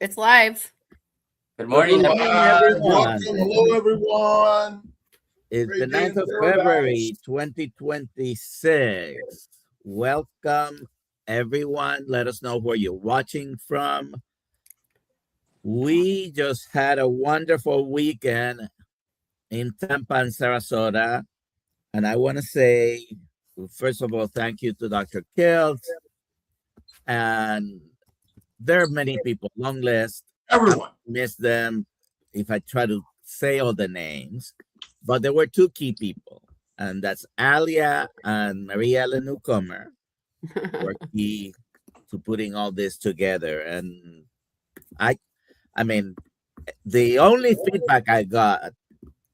It's live. Good morning, Welcome, everyone. hello, everyone. It's Great the day 9th in of February, paradise. 2026. Welcome, everyone. Let us know where you're watching from. We just had a wonderful weekend in Tampa and Sarasota. And I want to say, first of all, thank you to Dr. Kiltz. And there are many people, long list. Everyone. I miss them if I try to say all the names. But there were two key people, and that's Alia and Maria Ellen Newcomer were key to putting all this together. And I mean, the only feedback I got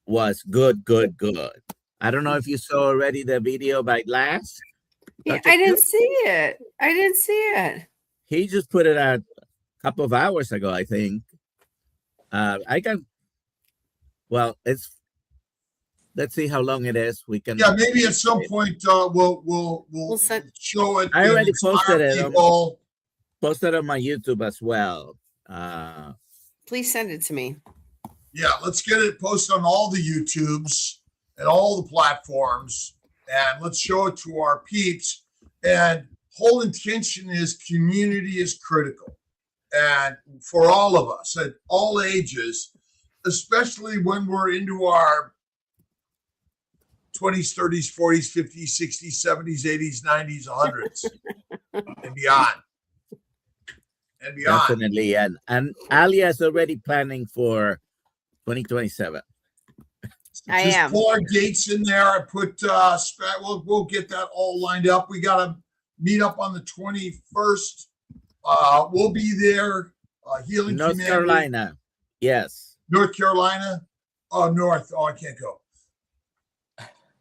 was good. I don't know if you saw already the video by Lash. Yeah, I didn't see it. He just put it out a couple of hours ago, I think. Let's see how long it is. We can. Yeah, maybe at some point we'll show it. I already posted it. Posted on my YouTube as well. Please send it to me. Yeah, let's get it posted on all the YouTubes and all the platforms, and let's show it to our peeps. And whole intention is community is critical, and for all of us at all ages, especially when we're into our 20s, 30s, 40s, 50s, 60s, 70s, 80s, 90s, 100s, and beyond. Definitely. And Alia is already planning for 2027. I am. Pull our dates in there. I put, we'll get that all lined up. We got to meet up on the 21st. We'll be there. Healing North Humanity. Carolina. Yes. North Carolina. Oh, North. Oh, I can't go.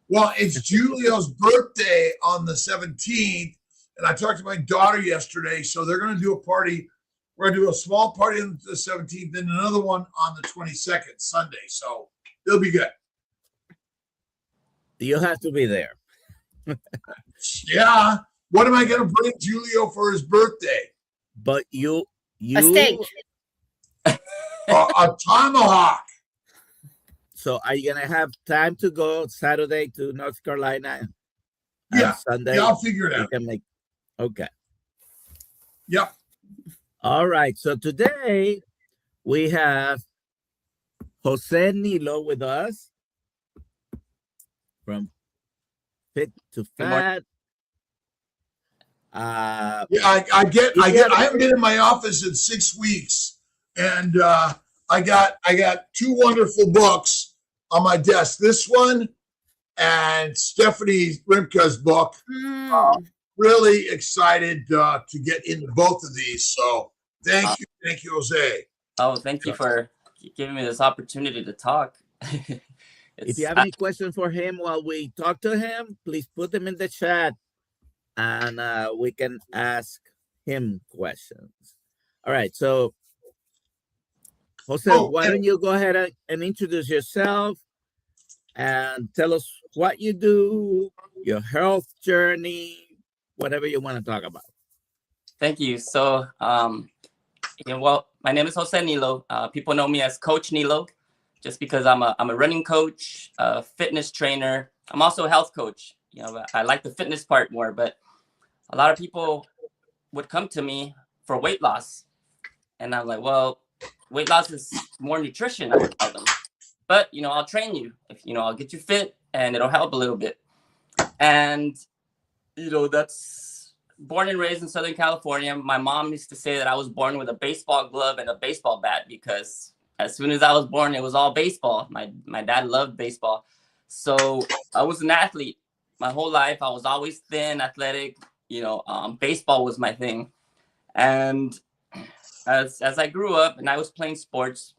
Well, it's Julio's birthday on the 17th, and I talked to my daughter yesterday, so they're going to do a party. We're going to do a small party on the 17th and another one on the 22nd, Sunday, so it'll be good. You'll have to be there. Yeah. What am I going to bring Julio for his birthday? But you a steak. A tomahawk. So are you gonna have time to go Saturday to North Carolina? Yeah. Sunday. Yeah, I'll figure it out. Okay. Yep. All right. So today we have Jose Nilo with us from Fit to Fat. I haven't been in my office in 6 weeks, and I got two wonderful books on my desk. This one and Stephanie Rimka's book. Really excited to get into both of these. So thank you, Jose. Oh, thank you for giving me this opportunity to talk. If you have any questions for him while we talk to him, please put them in the chat, and we can ask him questions. All right, so Jose, why don't you go ahead and introduce yourself and tell us what you do, your health journey, whatever you want to talk about. Thank you. So, my name is Jose Nilo. People know me as Coach Nilo, just because I'm a running coach, a fitness trainer. I'm also a health coach. I like the fitness part more, but a lot of people would come to me for weight loss, and I'm like, well, weight loss is more nutrition, I would tell them. But, I'll train you. I'll get you fit and it'll help a little bit. And, that's born and raised in Southern California. My mom used to say that I was born with a baseball glove and a baseball bat because as soon as I was born, it was all baseball. My dad loved baseball. So I was an athlete my whole life. I was always thin, athletic. Baseball was my thing. And as I grew up and I was playing sports,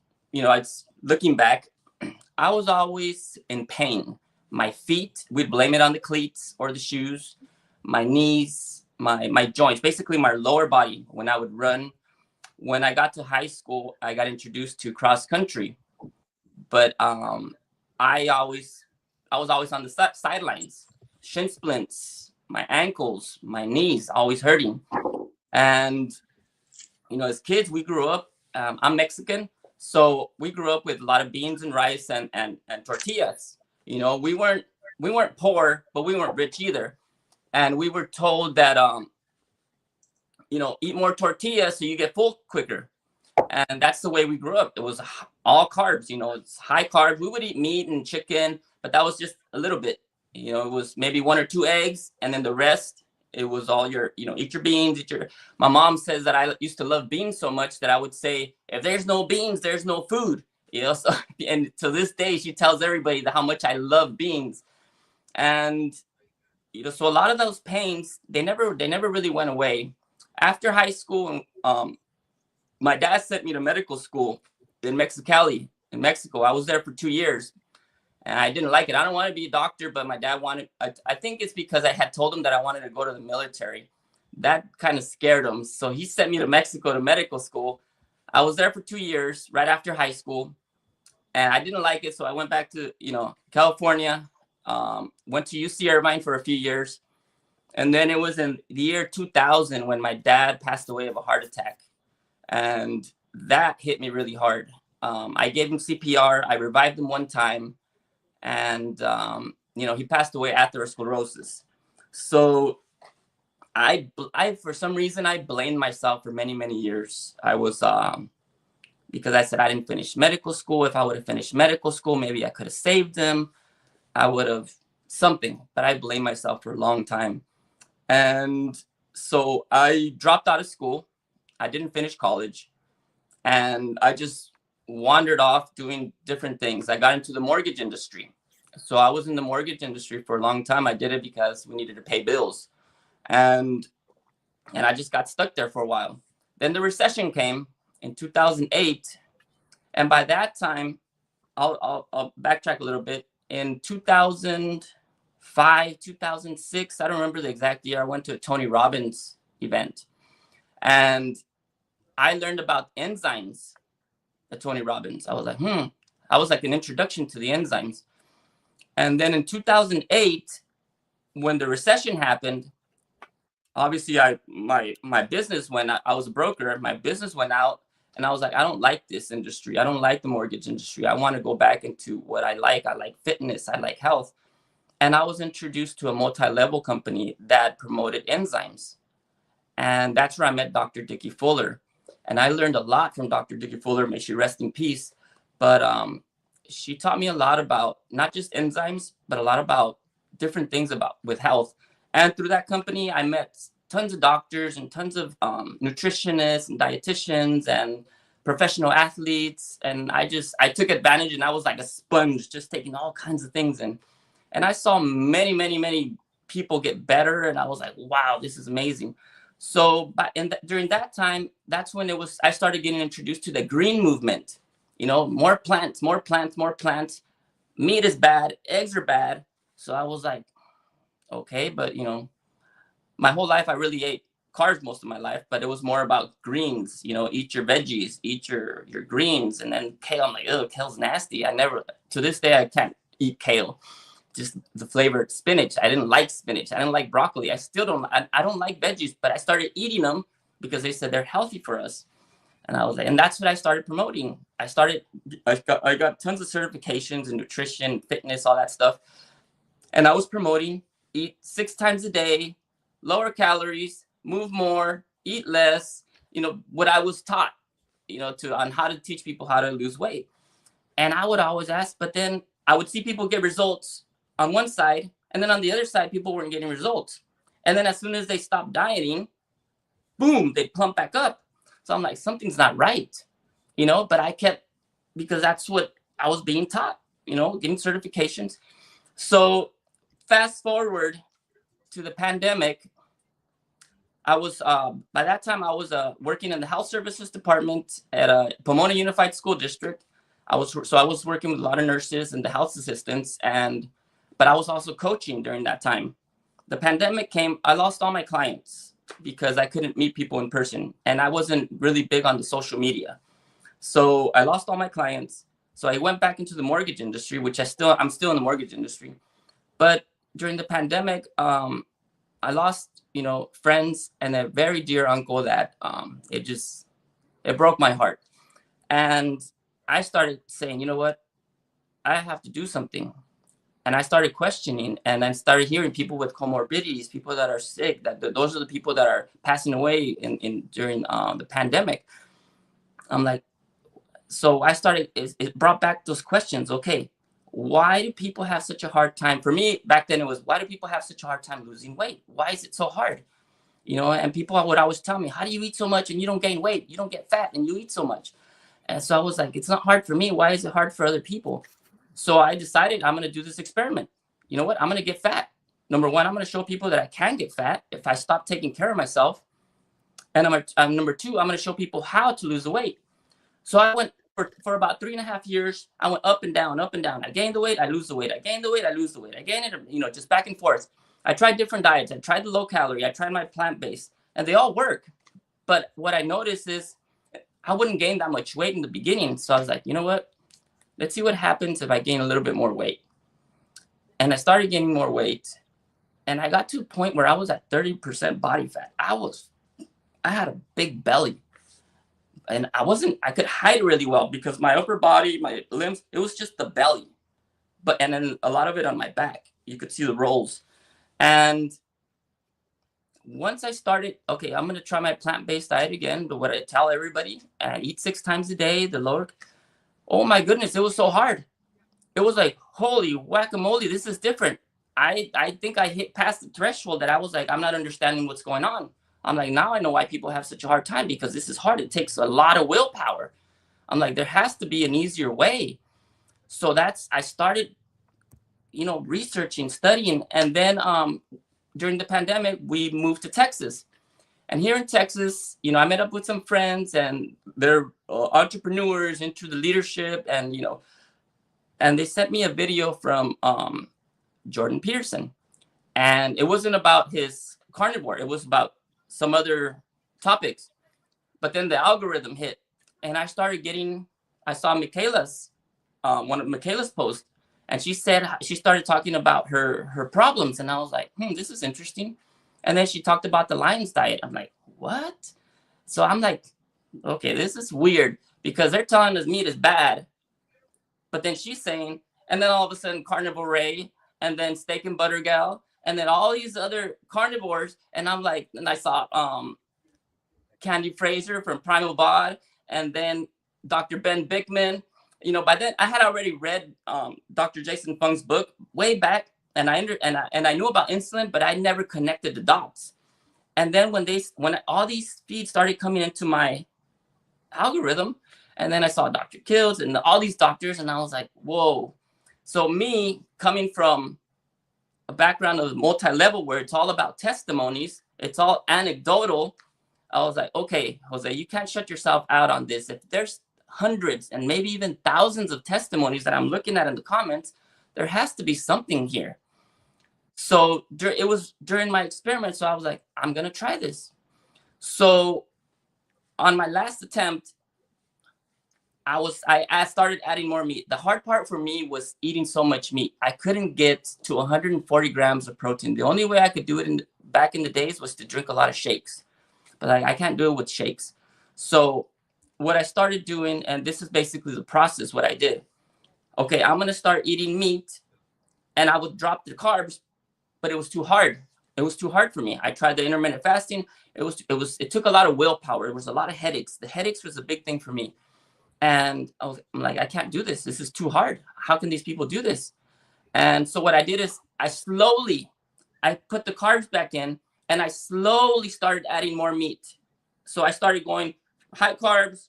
looking back, I was always in pain. My feet, we'd blame it on the cleats or the shoes, my knees, my joints, basically my lower body when I would run. When I got to high school, I got introduced to cross country, but I was always on the sidelines, shin splints, my ankles, my knees always hurting. And, as kids, we grew up I'm Mexican, so we grew up with a lot of beans and rice and tortillas. You know, we weren't poor, but we weren't rich either. And we were told that eat more tortillas so you get full quicker. And that's the way we grew up. It was all carbs, it's high carb. We would eat meat and chicken, but that was just a little bit. It was maybe 1 or 2 eggs, and then the rest, it was all your, eat your beans, my mom says that I used to love beans so much that I would say, if there's no beans, there's no food, so, and to this day, she tells everybody how much I love beans. And, so a lot of those pains, they never really went away. After high school, my dad sent me to medical school in Mexicali, in Mexico. I was there for 2 years, and I didn't like it. I don't want to be a doctor, but my dad wanted, I think it's because I had told him that I wanted to go to the military. That kind of scared him. So he sent me to Mexico to medical school. I was there for 2 years, right after high school, and I didn't like it. So I went back to, California, went to UC Irvine for a few years. And then it was in the year 2000 when my dad passed away of a heart attack. And that hit me really hard. I gave him CPR. I revived him one time. And, he passed away atherosclerosis. So I, for some reason, I blamed myself for many, many years. I was, because I said I didn't finish medical school. If I would have finished medical school, maybe I could have saved him. I would have something, but I blamed myself for a long time. And so I dropped out of school. I didn't finish college, and I just wandered off doing different things. I got into the mortgage industry. So I was in the mortgage industry for a long time. I did it because we needed to pay bills. And I just got stuck there for a while. Then the recession came in 2008. And by that time, I'll backtrack a little bit. In 2005, 2006, I don't remember the exact year, I went to a Tony Robbins event. And I learned about enzymes at Tony Robbins. I was like, I was like an introduction to the enzymes. And then in 2008, when the recession happened, obviously my business went out. I was a broker. My business went out, and I was like, I don't like this industry. I don't like the mortgage industry. I want to go back into what I like. I like fitness. I like health. And I was introduced to a multi-level company that promoted enzymes. And that's where I met Dr. Dickie Fuller. And I learned a lot from Dr. Dickie Fuller, may she rest in peace. But she taught me a lot about not just enzymes, but a lot about different things with health. And through that company, I met tons of doctors and tons of nutritionists and dietitians and professional athletes. And I took advantage, and I was like a sponge, just taking all kinds of things in. And I saw many, many, many people get better. And I was like, wow, this is amazing. So during that time, that's when I started getting introduced to the green movement. More plants, more plants, more plants. Meat is bad. Eggs are bad. So I was like, okay, but my whole life I really ate carbs most of my life, but it was more about greens. Eat your veggies, eat your greens, and then kale. I'm like, oh, kale's nasty. To this day, I can't eat kale. Just the flavored spinach. I didn't like spinach. I didn't like broccoli. I still don't. I don't like veggies, but I started eating them because they said they're healthy for us. And I was like, and that's what I started promoting. I got tons of certifications in nutrition, fitness, all that stuff. And I was promoting, eat 6 times a day, lower calories, move more, eat less, what I was taught, on how to teach people how to lose weight. And I would always ask, but then I would see people get results on one side, and then on the other side, people weren't getting results. And then as soon as they stopped dieting, boom, they plump back up. So I'm like, something's not right, but I kept, because that's what I was being taught, getting certifications. So fast forward to the pandemic, I was, by that time, I was working in the health services department at Pomona Unified School District. I was working with a lot of nurses and the health assistants, but I was also coaching during that time. The pandemic came, I lost all my clients because I couldn't meet people in person, and I wasn't really big on the social media. So I lost all my clients. So I went back into the mortgage industry, which I'm still in the mortgage industry. But during the pandemic, I lost, friends and a very dear uncle that it broke my heart. And I started saying, you know what, I have to do something. And I started questioning, and I started hearing people with comorbidities, people that are sick, those are the people that are passing away during the pandemic. I'm like, so I started, it brought back those questions. Okay, why do people have such a hard time? For me, back then it was, why do people have such a hard time losing weight? Why is it so hard? You know, and people would always tell me, how do you eat so much and you don't gain weight? You don't get fat and you eat so much. And so I was like, it's not hard for me. Why is it hard for other people? So I decided I'm going to do this experiment. You know what? I'm going to get fat. Number one, I'm going to show people that I can get fat if I stop taking care of myself. And number two, I'm going to show people how to lose the weight. So I went for about 3.5 years. I went up and down, up and down. I gained the weight, I lose the weight. I gained the weight, I lose the weight. I gain it, you know, just back and forth. I tried different diets. I tried the low calorie. I tried my plant-based, and they all work. But what I noticed is I wouldn't gain that much weight in the beginning. So I was like, you know what? Let's see what happens if I gain a little bit more weight. And I started gaining more weight. And I got to a point where I was at 30% body fat. I had a big belly. And I could hide really well because my upper body, my limbs, it was just the belly. And then a lot of it on my back. You could see the rolls. And once I started, okay, I'm going to try my plant-based diet again. But what I tell everybody, I eat 6 times a day, the lower. Oh my goodness, it was so hard. It was like, holy whack-a-mole, this is different. I think I hit past the threshold that I was like, I'm not understanding what's going on. I'm like, now I know why people have such a hard time, because this is hard. It takes a lot of willpower. I'm like, there has to be an easier way. So I started, you know, researching, studying. And then during the pandemic, we moved to Texas. And here in Texas, you know, I met up with some friends, and they're entrepreneurs into the leadership, and, you know, and they sent me a video from Jordan Peterson. And it wasn't about his carnivore. It was about some other topics. But then the algorithm hit, and I saw Michaela's, one of Michaela's posts, and she started talking about her problems. And I was like, this is interesting. And then she talked about the Lions diet. I'm like, what? So I'm like, okay, this is weird, because they're telling us meat is bad. But then she's saying, and then all of a sudden Carnivore Ray, and then Steak and Butter Gal, and then all these other carnivores. And I'm like, and I saw Candy Fraser from Primal Bod, and then Dr. Ben Bickman. You know, by then I had already read Dr. Jason Fung's book way back. And I knew about insulin, but I never connected the dots. And then when all these feeds started coming into my algorithm, and then I saw Dr. Kiltz and all these doctors, and I was like, whoa. So me coming from a background of multi-level where it's all about testimonies, it's all anecdotal, I was like, okay, Jose, you can't shut yourself out on this. If there's hundreds and maybe even thousands of testimonies that I'm looking at in the comments, there has to be something here. So it was during my experiment. So I was like, I'm going to try this. So on my last attempt, I started adding more meat. The hard part for me was eating so much meat. I couldn't get to 140 grams of protein. The only way I could do it back in the days was to drink a lot of shakes. But I can't do it with shakes. So what I started doing, and this is basically the process, what I did. Okay, I'm going to start eating meat, and I would drop the carbs, but it was too hard. It was too hard for me. I tried the intermittent fasting. It took a lot of willpower. It was a lot of headaches. The headaches was a big thing for me. And I'm like, I can't do this. This is too hard. How can these people do this? And so what I did is I put the carbs back in, and I slowly started adding more meat. So I started going high carbs,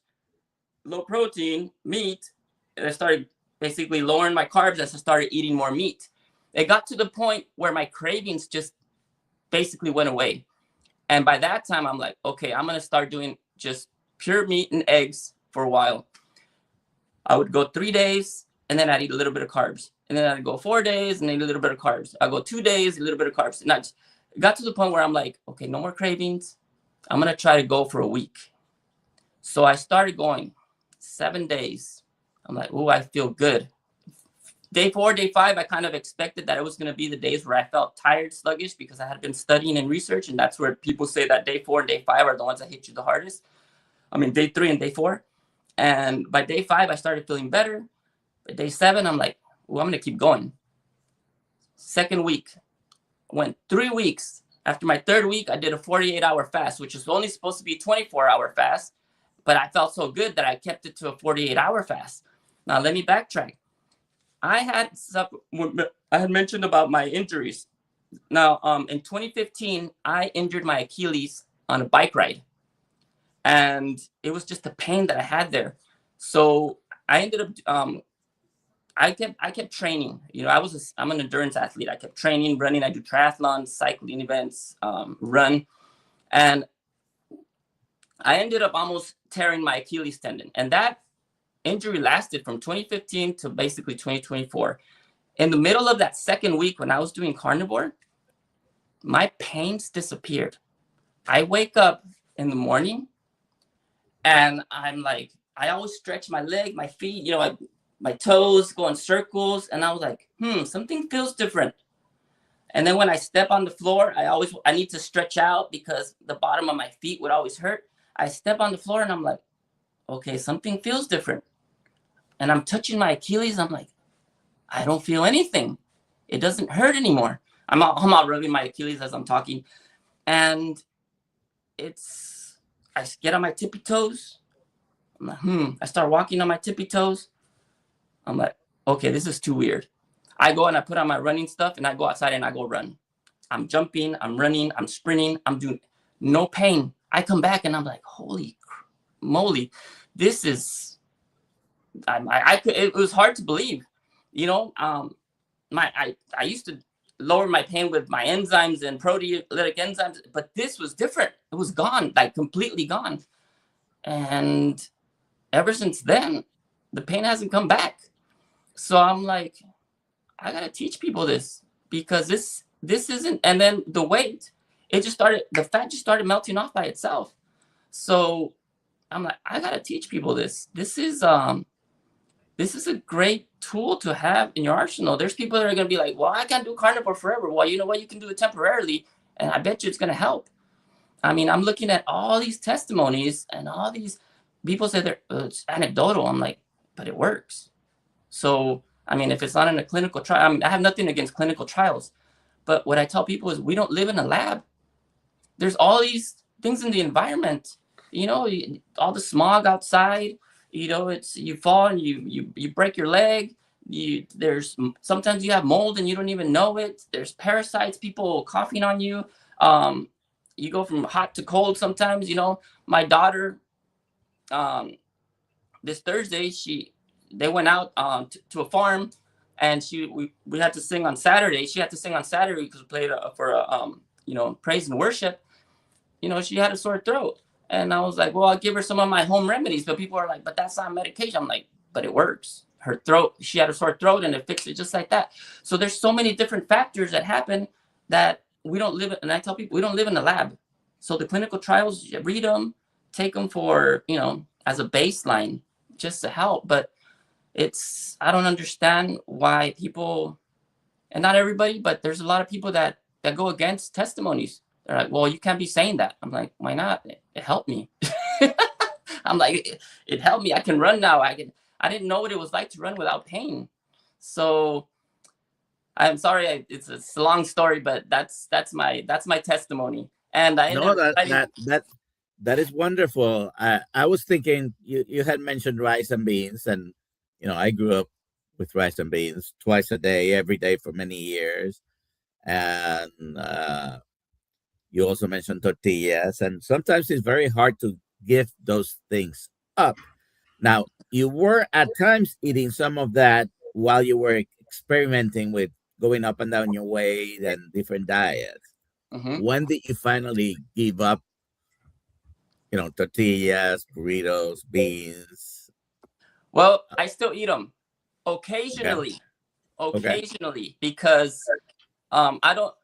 low protein, meat, and I started basically lowering my carbs as I started eating more meat. It got to the point where my cravings just basically went away. And by that time, I'm like, okay, I'm going to start doing just pure meat and eggs for a while. I would go 3 days, and then I'd eat a little bit of carbs. And then I'd go 4 days and eat a little bit of carbs. I'd go 2 days, a little bit of carbs. And I just got to the point where I'm like, okay, no more cravings. I'm going to try to go for a week. So I started going 7 days. I'm like, oh, I feel good. Day 4, day 5, I kind of expected that it was going to be the days where I felt tired, sluggish, because I had been studying and research. And that's where people say that day 4 and day 5 are the ones that hit you the hardest. I mean, day 3 and day 4. And by day 5, I started feeling better. By day 7, I'm like, well, I'm going to keep going. Second week, went 3 weeks. After my 3rd week, I did a 48-hour fast, which is only supposed to be a 24-hour fast. But I felt so good that I kept it to a 48-hour fast. Now, let me backtrack. I had mentioned about my injuries. Now, in 2015, I injured my Achilles on a bike ride. And it was just the pain that I had there. So I ended up, I kept training. You know, I'm an endurance athlete. I kept training, running. I do triathlons, cycling events, run. And I ended up almost tearing my Achilles tendon. And that injury lasted from 2015 to basically 2024. In the middle of that 2nd week when I was doing carnivore, my pains disappeared. I wake up in the morning and I'm like, I always stretch my leg, my feet, you know, my toes go in circles. And I was like, something feels different. And then when I step on the floor, I need to stretch out because the bottom of my feet would always hurt. I step on the floor and I'm like, okay, something feels different. And I'm touching my Achilles. I'm like, I don't feel anything. It doesn't hurt anymore. I'm out rubbing my Achilles as I'm talking. And I get on my tippy toes. I'm like, I start walking on my tippy toes. I'm like, okay, this is too weird. I go and I put on my running stuff and I go outside and I go run. I'm jumping, I'm running, I'm sprinting, I'm doing no pain. I come back and I'm like, holy moly, this is, it was hard to believe, you know. I used to lower my pain with my enzymes and proteolytic enzymes, but this was different. It was gone, like completely gone. And ever since then, the pain hasn't come back. So I'm like, I gotta teach people this because this isn't. And then the weight, the fat just started melting off by itself. So I'm like, I gotta teach people this. This is a great tool to have in your arsenal. There's people that are gonna be like, well, I can't do carnivore forever. Well, you know what? You can do it temporarily, and I bet you it's gonna help. I mean, I'm looking at all these testimonies and all these people say it's anecdotal. I'm like, but it works. So, I mean, if it's not in a clinical trial, I mean, I have nothing against clinical trials, but what I tell people is we don't live in a lab. There's all these things in the environment, you know, all the smog outside, you know, you fall and you break your leg. Sometimes you have mold and you don't even know it. There's parasites, people coughing on you. You go from hot to cold sometimes, you know. My daughter, this Thursday, they went out to a farm, and we had to sing on Saturday. She had to sing on Saturday because we played for praise and worship. You know, she had a sore throat, and I was like, well, I'll give her some of my home remedies. But people are like, but that's not medication. I'm like, but it works. She had a sore throat, and it fixed it just like that. So there's so many different factors that happen that we don't live in. And I tell people we don't live in the lab. So the clinical trials, you read them, take them for, you know, as a baseline, just to help. But I don't understand why people, and not everybody, but there's a lot of people that go against testimonies. They're like, well, you can't be saying that. I'm like, why not? It helped me. I'm like, it helped me. I can run now. I didn't know what it was like to run without pain. So I'm sorry, it's a long story, but that's my testimony. And that is wonderful. I was thinking you had mentioned rice and beans, and you know, I grew up with rice and beans twice a day, every day for many years. And you also mentioned tortillas, and sometimes it's very hard to give those things up. Now, you were at times eating some of that while you were experimenting with going up and down your weight and different diets. Mm-hmm. When did you finally give up, you know, tortillas, burritos, beans? Well, I still eat them occasionally, because I don't,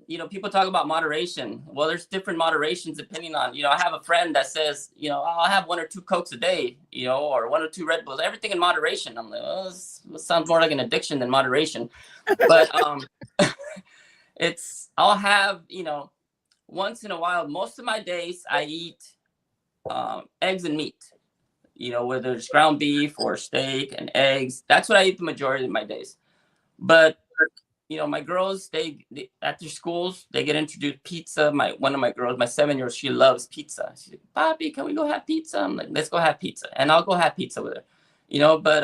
you know, people talk about moderation. Well, there's different moderations depending on, you know, I have a friend that says, you know, I'll have 1 or 2 Cokes a day, you know, or 1 or 2 Red Bulls, everything in moderation. I'm like, oh, this sounds more like an addiction than moderation. But I'll have, you know, once in a while, most of my days I eat eggs and meat. you know, whether it's ground beef or steak and eggs. That's what I eat the majority of my days. But you know, my girls, they after schools, they get introduced pizza. One of my girls, my 7-year-old, she loves pizza. She's like, Bobby, can we go have pizza? I'm like, let's go have pizza. And I'll go have pizza with her, you know, but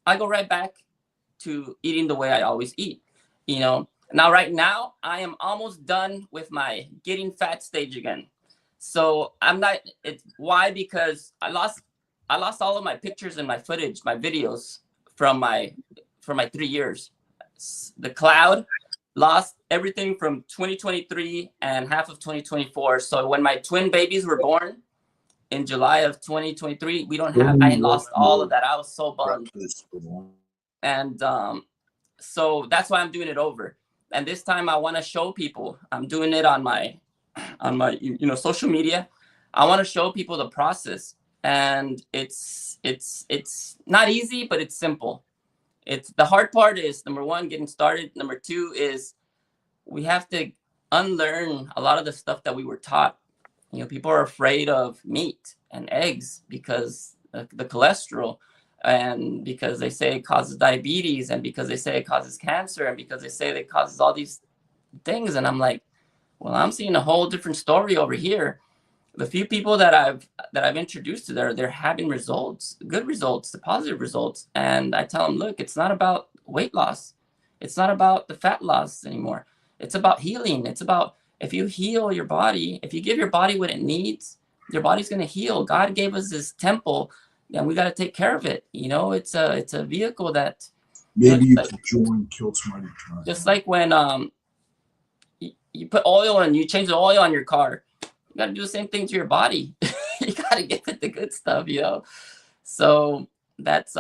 I go right back to eating the way I always eat, you know. Now, right now, I am almost done with my getting fat stage again. So I'm not, why? Because I lost all of my pictures and my footage, my videos from my 3 years. The cloud lost everything from 2023 and half of 2024. So when my twin babies were born in July of 2023, I lost all of that. I was so bummed. And so that's why I'm doing it over. And this time I want to show people. I'm doing it on my you know, social media. I want to show people the process. And it's not easy, but it's simple. It's the hard part is, number one, getting started. Number two is we have to unlearn a lot of the stuff that we were taught. You know, people are afraid of meat and eggs because the cholesterol, and because they say it causes diabetes, and because they say it causes cancer, and because they say it causes all these things. And I'm like, well, I'm seeing a whole different story over here. The few people that I've introduced to they're having results, good results, the positive results. And I tell them, look, it's not about weight loss. It's not about the fat loss anymore. It's about healing. It's about, if you heal your body, if you give your body what it needs, your body's going to heal. God gave us this temple and we got to take care of it. You know, it's a vehicle that maybe you could join Kiltz Mighty Tribe. Just like when you put oil and you change the oil on your car. You got to do the same thing to your body. You got to give it the good stuff, you know? So that's,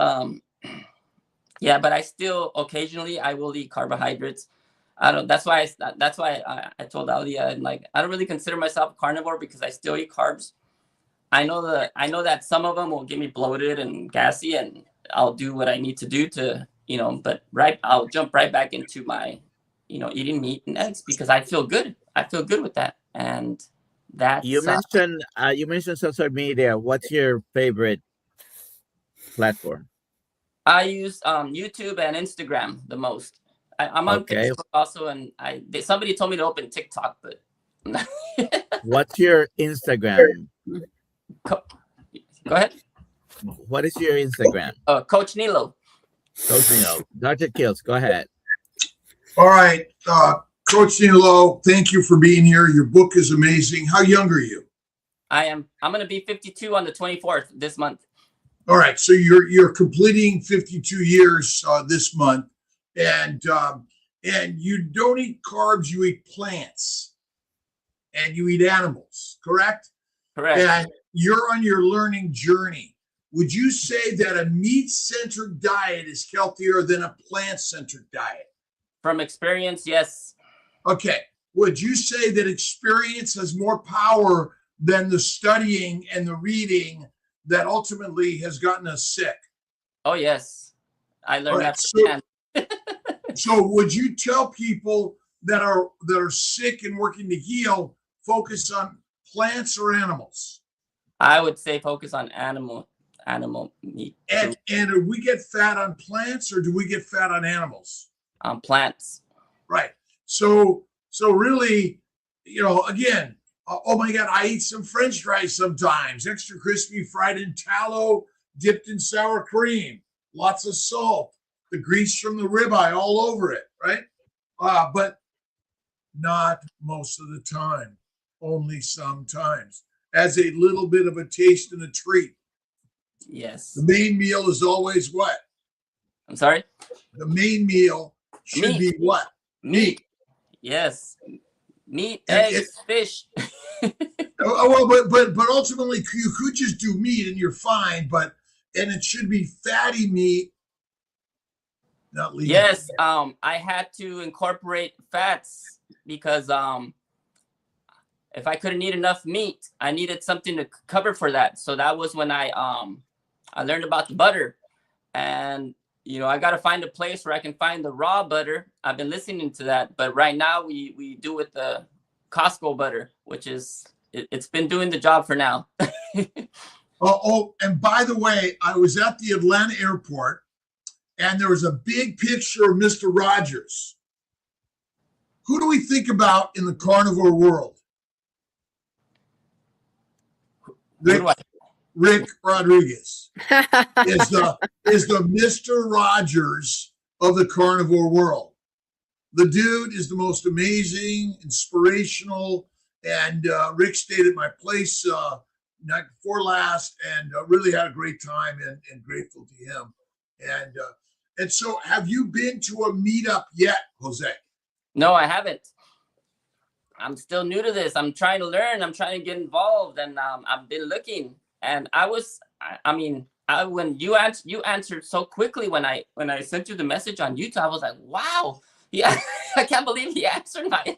yeah, but I still, occasionally I will eat carbohydrates. That's why I told Alia, and like, I don't really consider myself a carnivore because I still eat carbs. I know that some of them will get me bloated and gassy, and I'll do what I need to do to, you know, but I'll jump right back into my, you know, eating meat and eggs because I feel good. I feel good with that. And that's, you mentioned social media. What's your favorite platform? I use YouTube and Instagram the most. I'm on Facebook also, and somebody told me to open TikTok, but what's your Instagram? Go ahead. What is your Instagram? Coach Nilo. Coach Nilo. Dr. Kiltz, go ahead. All right. Coach Nilo, thank you for being here. Your book is amazing. How young are you? I'm going to be 52 on the 24th this month. All right. So you're completing 52 years this month, and you don't eat carbs, you eat plants, and you eat animals, correct? Correct. And you're on your learning journey. Would you say that a meat-centered diet is healthier than a plant-centered diet? From experience, yes. Okay. Would you say that experience has more power than the studying and the reading that ultimately has gotten us sick? Oh, yes. I learned that firsthand. So would you tell people that are sick and working to heal, focus on plants or animals? I would say focus on animal meat. And do we get fat on plants or do we get fat on animals? On plants. Right. So really, you know, again, oh my God, I eat some French fries sometimes, extra crispy, fried in tallow, dipped in sour cream, lots of salt, the grease from the ribeye all over it, right? But not most of the time, only sometimes, as a little bit of a taste and a treat. Yes. The main meal is always what? I'm sorry? The main meal should be what? Meat. Yes. Meat, eggs, fish. Well, but ultimately you could just do meat and you're fine, and it should be fatty meat, not lean. Yes, I had to incorporate fats because if I couldn't eat enough meat, I needed something to cover for that. So that was when I learned about the butter, and you know, I got to find a place where I can find the raw butter. I've been listening to that, but right now we do with the Costco butter, which is it's been doing the job for now. Oh, and by the way, I was at the Atlanta airport, and there was a big picture of Mr. Rogers. Who do we think about in the carnivore world? Rick Rodriguez is the Mr. Rogers of the carnivore world. The dude is the most amazing, inspirational, and Rick stayed at my place night before last, and really had a great time, and grateful to him. And so, have you been to a meetup yet, Jose? No, I haven't. I'm still new to this. I'm trying to learn. I'm trying to get involved, and I've been looking. And when you answered so quickly when I sent you the message on YouTube, I was like, wow, yeah, I can't believe he answered my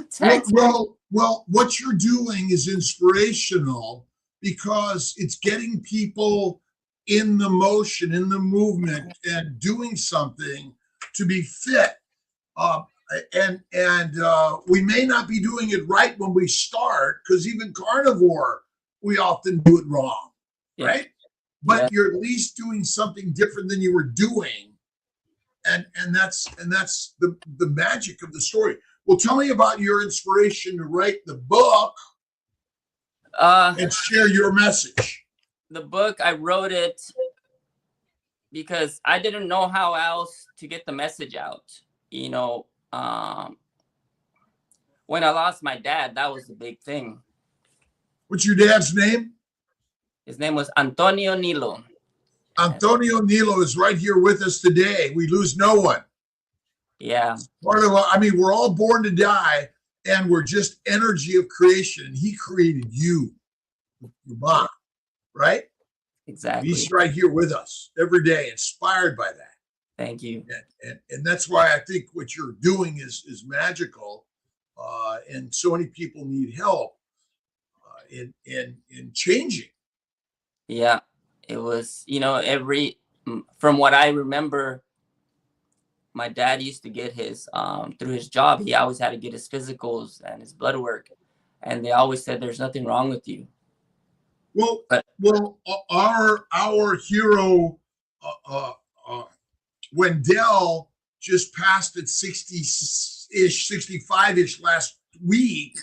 text. Well, what you're doing is inspirational because it's getting people in the motion, in the movement, and doing something to be fit. And we may not be doing it right when we start, because even carnivore, we often do it wrong, right? But you're at least doing something different than you were doing, and that's the magic of the story. Well, tell me about your inspiration to write the book and share your message. The book, I wrote it because I didn't know how else to get the message out. You know, when I lost my dad, that was the big thing. What's your dad's name? His name was Antonio Nilo. Antonio Nilo is right here with us today. We lose no one. Yeah. We're all born to die, and we're just energy of creation. And he created you, your mom, right? Exactly. He's right here with us every day, inspired by that. Thank you. And that's why I think what you're doing is magical. And so many people need help in changing. Yeah, it was, from what I remember, my dad used to get his, through his job, he always had to get his physicals and his blood work. And they always said, there's nothing wrong with you. Well, our hero, Wendell, just passed at 60-ish, 65-ish last week.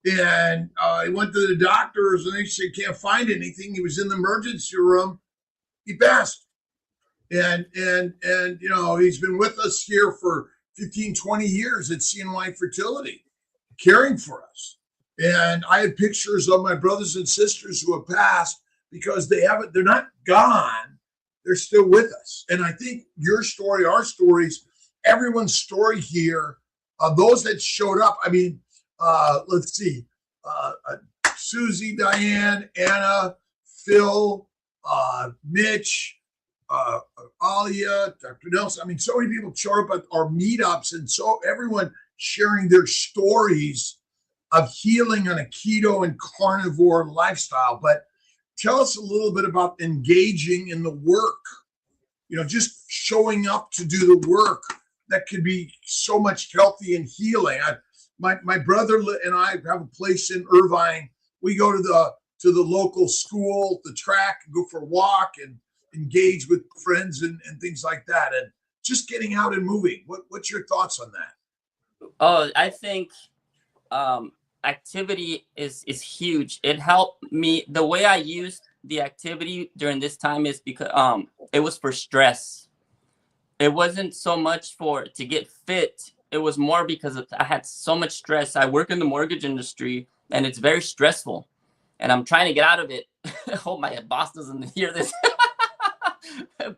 And he went to the doctors, and they said can't find anything. He was in the emergency room. He passed. And he's been with us here for 15, 20 years at CNY Fertility, caring for us. And I had pictures of my brothers and sisters who have passed because they're not gone. They're still with us. And I think your story, our stories, everyone's story here, those that showed up, let's see, Susie, Diane, Anna, Phil, Mitch, Alia, Dr. Nelson. So many people showed up at our meetups, and so everyone sharing their stories of healing on a keto and carnivore lifestyle. But tell us a little bit about engaging in the work, just showing up to do the work that could be so much healthy and healing. My brother and I have a place in Irvine. We go to the local school, the track, go for a walk and engage with friends and things like that. And just getting out and moving. What's your thoughts on that? Oh, I think activity is huge. It helped me. The way I used the activity during this time is because it was for stress. It wasn't so much to get fit. It was more because I had so much stress. I work in the mortgage industry, and it's very stressful, and I'm trying to get out of it. I hope my boss doesn't hear this.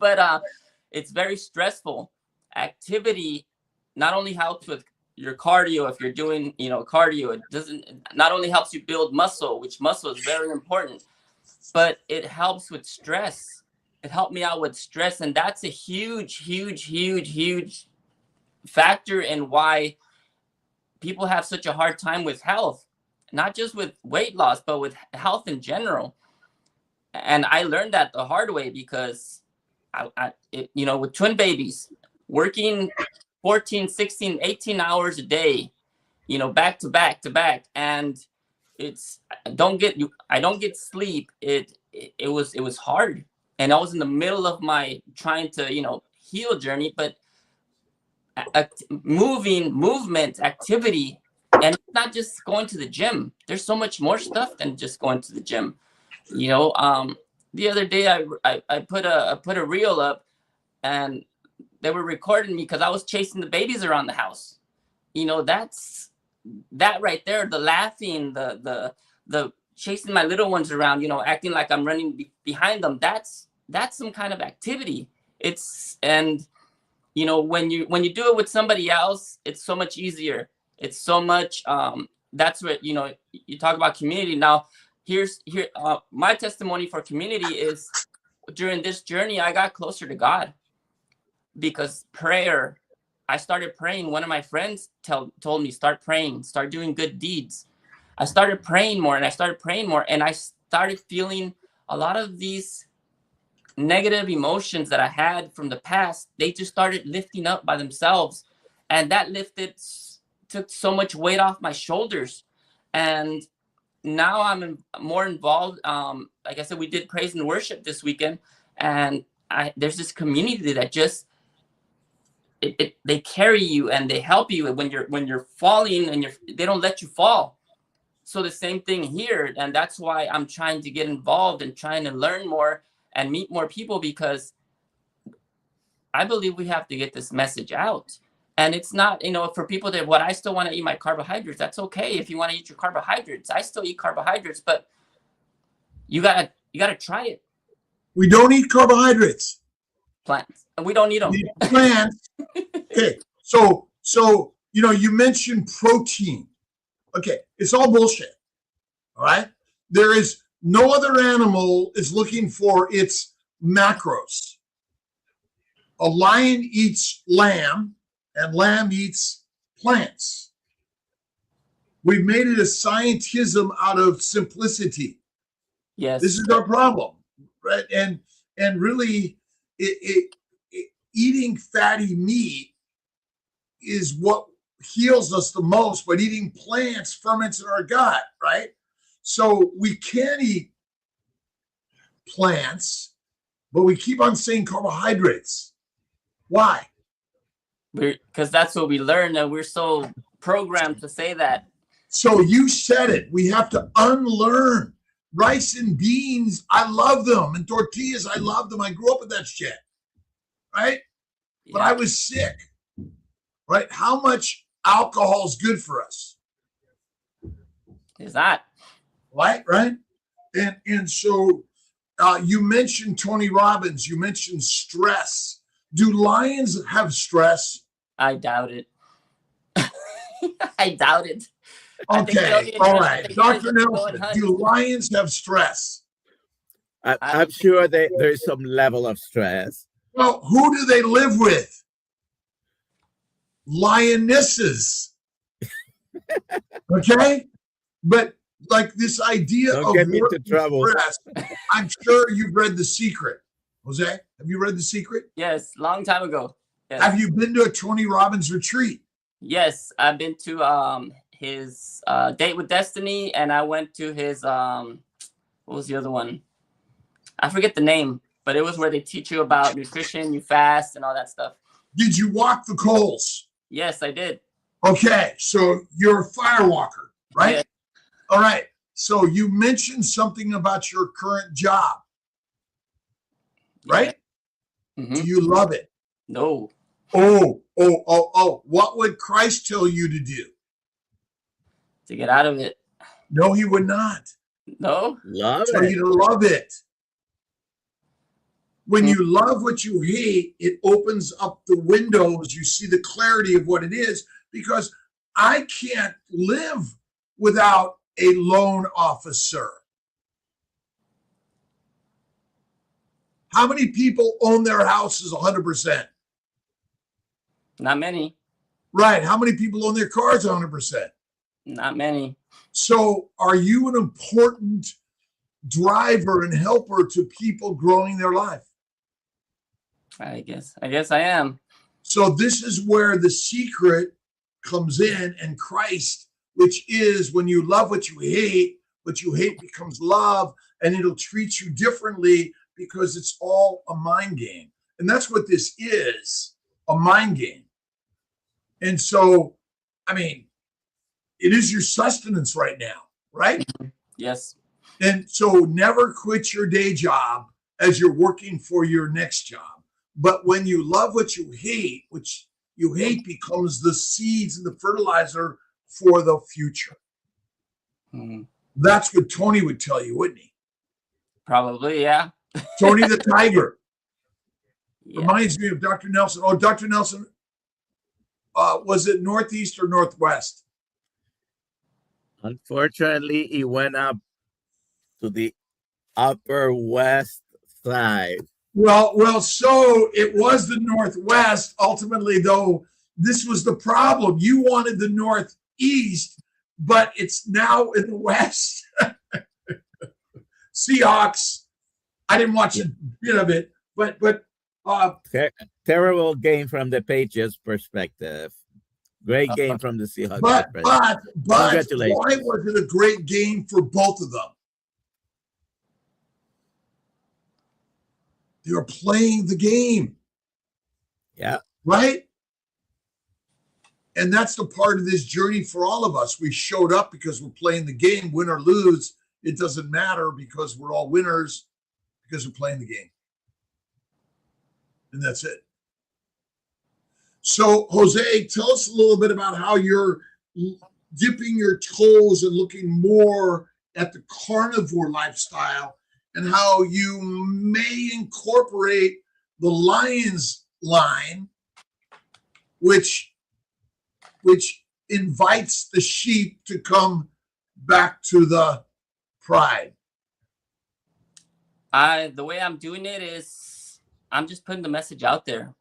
But it's very stressful. Activity not only helps with your cardio. If you're doing, cardio, not only helps you build muscle, which muscle is very important, but it helps with stress. It helped me out with stress, and that's a huge, huge, huge, huge factor in why people have such a hard time with health, not just with weight loss, but with health in general. And I learned that the hard way because with twin babies, working 14, 16, 18 hours a day, back to back to back. And I don't get sleep. it was hard, and I was in the middle of my trying to, heal journey, but movement, activity, and it's not just going to the gym. There's so much more stuff than just going to the gym. The other day I put a reel up, and they were recording me because I was chasing the babies around the house. That's that right there. The laughing, the chasing my little ones around, acting like I'm running behind them. That's some kind of activity. And when you do it with somebody else, it's so much easier. It's so much. That's what you talk about community. Now, my testimony for community is during this journey, I got closer to God because prayer. I started praying. One of my friends told me, start praying, start doing good deeds. I started praying more, and I started feeling a lot of these negative emotions that I had from the past. They just started lifting up by themselves, and that took so much weight off my shoulders. And now I'm more involved. Like I said, we did praise and worship this weekend, and there's this community that just they carry you and they help you when you're falling, and they don't let you fall. So the same thing here, and that's why I'm trying to get involved and trying to learn more and meet more people, because I believe we have to get this message out. And it's not, for people that I still want to eat my carbohydrates. That's okay. If you want to eat your carbohydrates, I still eat carbohydrates, but you gotta try it. We don't eat carbohydrates. Plants. And we don't need them. We eat plants. Okay. So you mentioned protein. Okay. It's all bullshit. All right. There is no other animal is looking for its macros. A lion eats lamb, and lamb eats plants. We've made it a scientism out of simplicity. Yes. This is our problem, right? And really, eating fatty meat is what heals us the most, but eating plants ferments in our gut, right? So we can eat plants, but we keep on saying carbohydrates. Why? Because that's what we learned, and we're so programmed to say that. So you said it. We have to unlearn. Rice and beans, I love them. And tortillas, I love them. I grew up with that shit. Right? Yeah. But I was sick. Right? How much alcohol is good for us? Is that? Right? And so you mentioned Tony Robbins. You mentioned stress. Do lions have stress? I doubt it. I doubt it. Okay, all right. Dr. Nelson, do lions have stress? I'm sure there's some level of stress. Well, who do they live with? Lionesses. Okay? But like this idea Don't of get me into trouble. Stress, I'm sure you've read The Secret. Jose, have you read The Secret? Yes, long time ago. Yes. Have you been to a Tony Robbins retreat? Yes, I've been to his Date with Destiny, and I went to his what was the other one? I forget the name, but it was where they teach you about nutrition, you fast, and all that stuff. Did you walk the coals? Yes, I did. Okay, so you're a fire walker, right? Yeah. All right. So you mentioned something about your current job, right? Yeah. Mm-hmm. Do you love it? No. Oh. What would Christ tell you to do? To get out of it. No, he would not. No? Love Tell it. you to love it. When you love what you hate, it opens up the windows. You see the clarity of what it is, because I can't live without a loan officer. How many people own their houses 100%? Not many. Right. How many people own their cars 100%? Not many. So are you an important driver and helper to people growing their life? I guess I am. So this is where the secret comes in, and Christ, which is when you love what you hate becomes love, and it'll treat you differently because it's all a mind game. And that's what this is, a mind game. And so, I mean, it is your sustenance right now, right? Yes. And so never quit your day job as you're working for your next job. But when you love what you hate, which you hate becomes the seeds and the fertilizer for the future. Mm-hmm. That's what Tony would tell you, wouldn't he? Probably, yeah. Tony the Tiger. Yeah. Reminds me of Dr. Nelson. Oh, Dr. Nelson, was it Northeast or Northwest? Unfortunately, he went up to the upper west side. Well, so it was the Northwest. Ultimately, though, this was the problem. You wanted the Northeast, but it's now in the West. Seahawks. I didn't watch a bit of it, but terrible game from the Patriots' perspective. Great game from the Seahawks. but Congratulations. why was it a great game for both of them? They were playing the game. Yeah. Right? And that's the part of this journey for all of us. We showed up because we're playing the game, win or lose. It doesn't matter because we're all winners because we're playing the game. And that's it. So, Jose, tell us a little bit about how you're dipping your toes and looking more at the carnivore lifestyle and how you may incorporate the Lions line, which invites the sheep to come back to the pride. The way I'm doing it is I'm just putting the message out there,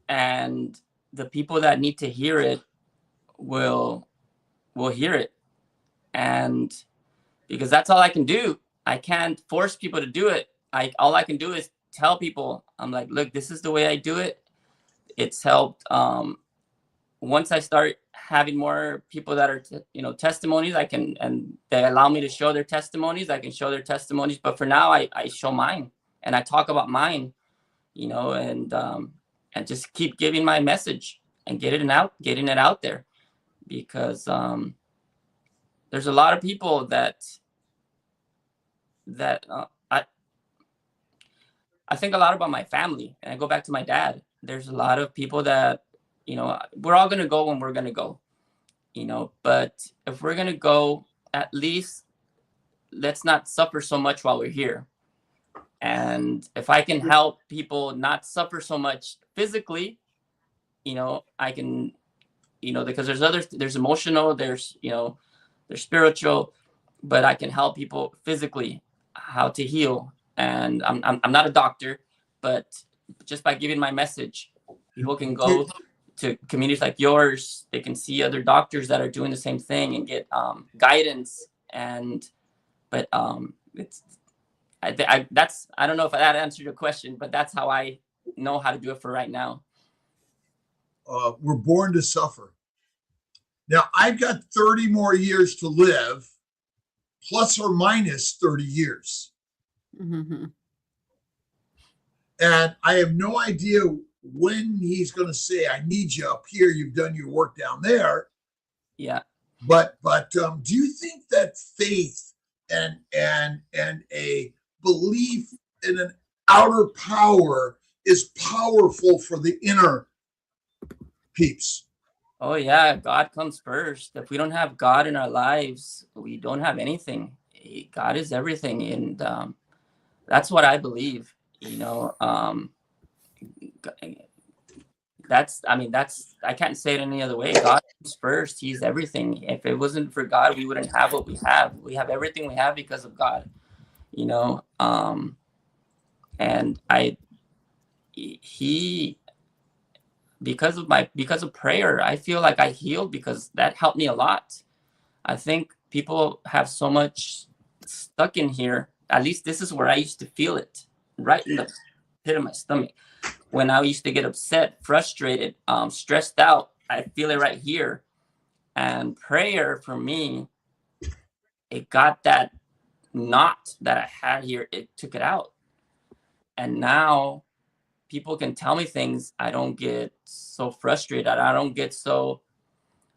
and the people that need to hear it will hear it. And because that's all I can do. I can't force people to do it. All I can do is tell people, I'm like, look, this is the way I do it. It's helped. Once I start having more people that are, testimonies, and they allow me to show their testimonies, I can show their testimonies. But for now, I show mine and I talk about mine, and just keep giving my message and getting it out there, because there's a lot of people that I think a lot about my family, and I go back to my dad. There's a lot of people that, we're all going to go when we're going to go, but if we're going to go, at least let's not suffer so much while we're here. And if I can help people not suffer so much physically, I can, because there's emotional, there's spiritual, but I can help people physically how to heal. And I'm not a doctor, but just by giving my message, people can go to communities like yours. They can see other doctors that are doing the same thing and get guidance. But it's I don't know if that answered your question, but that's how I know how to do it for right now. We're born to suffer. Now I've got 30 more years to live, plus or minus 30 years. Mm-hmm. And I have no idea when he's going to say, I need you up here. You've done your work down there. Yeah. But do you think that faith and a belief in an outer power is powerful for the inner peeps? Oh yeah, God comes first. If we don't have God in our lives, we don't have anything. God is everything, and that's what I believe. I can't say it any other way. God comes first. He's everything. If it wasn't for God, we wouldn't have what we have. We have everything we have because of God. And because of prayer, I feel like I healed, because that helped me a lot. I think people have so much stuck in here. At least this is where I used to feel it, right in the pit of my stomach. When I used to get upset, frustrated, stressed out, I feel it right here. And prayer for me, it got that knot that I had here, it took it out. And now people can tell me things. I don't get so frustrated. I don't get so,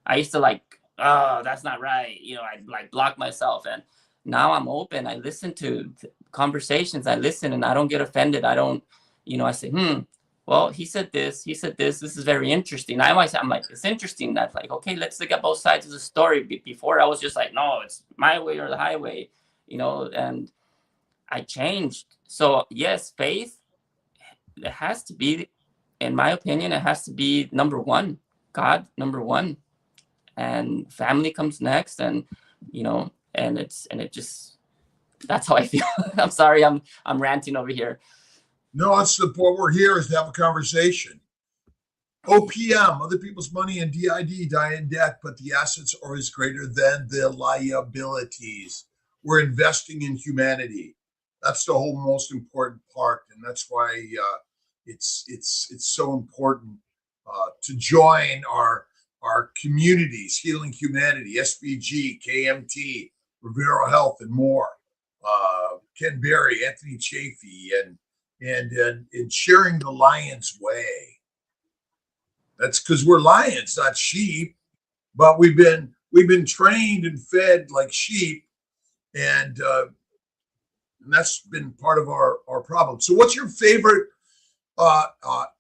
I used to like, oh, that's not right. You know, I like block myself. And now I'm open. I listen to conversations. I listen and I don't get offended. I don't, you know, I say, well, he said this, this is very interesting. I'm like, it's interesting. That's like, okay, let's look at both sides of the story. Before I was just like, no, it's my way or the highway, you know, and I changed. So yes, faith, it has to be, in my opinion, it has to be number one, God, number one, and family comes next. And, you know, and it just, that's how I feel. I'm sorry. I'm ranting over here. No, that's the point. We're here is to have a conversation. OPM, other people's money, and DID, die in debt, but the assets are always greater than the liabilities. We're investing in humanity. That's the whole most important part, and that's why it's so important to join our communities, Healing Humanity, SBG, KMT, Rivero Health, and more. Ken Berry, Anthony Chafee, and sharing the lion's way. That's because we're lions, not sheep, but we've been trained and fed like sheep, and that's been part of our problem. So what's your favorite